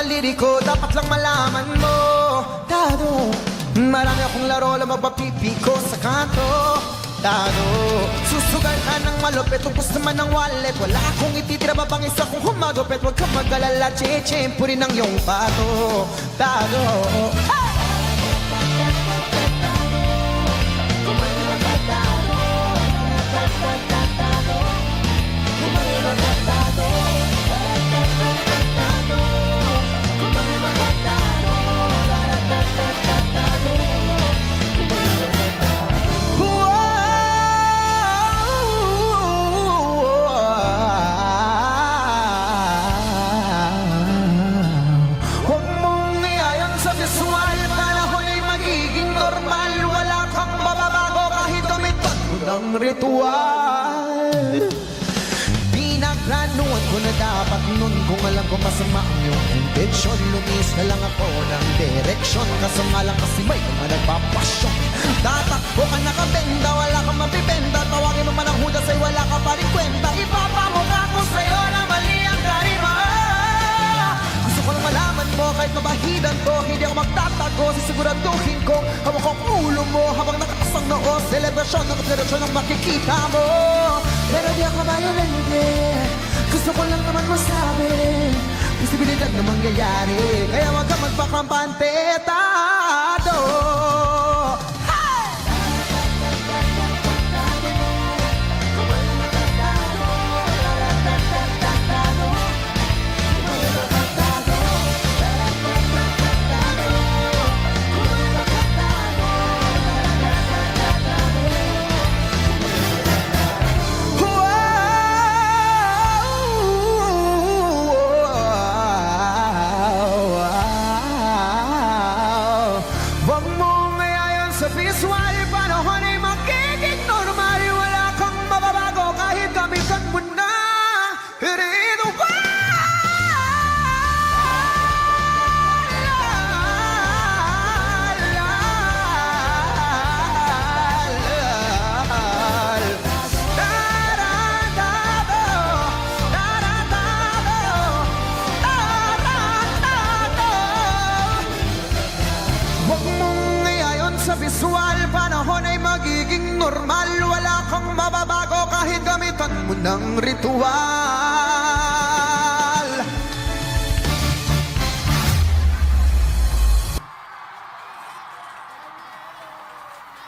mga liriko, dapat lang malaman mo, Dado, marami akong laro lang magpapipi ko sa kanto, Dado. Susugal ka ng malupit, upos naman ng wallet. Wala akong ititira, mabangis akong humagupit. Huwag kang mag-alala, tiyempo rin ang iyong pato, Dado. Ang ritual, pinagranuan ko na dapat nun. Kung alam ko masama ang iyong intensyon, lumis na lang ako ng direksyon. Kasama lang kasi may kung nagpapasyon. Tatakbo ka nakabenda, wala kang mapipenda. Tawagin mo man ang hudas ay wala ka pa rin kwenta. Ipapamukha ko sa'yo na mali ang karima. Gusto ko lang malaman mo, kahit mabahidan to, hindi ako magtatago. Sisiguraduhin ko, hawak ko ang ulo mo habang nakasang noo. Selebrasyon ng operasyon ang makikita mo. Pero di ako violente, gusto ko lang naman masabi, posibilidad na mangyayari, kaya wag ka magpakampante, Dado. Sa visual, panahon ay magiging normal. Wala kang mababago kahit gamitan mo na ritual. Huwag mong sa visual, panahon ay magiging normal. Wala kang mababago kahit gamitan mo ng ritual.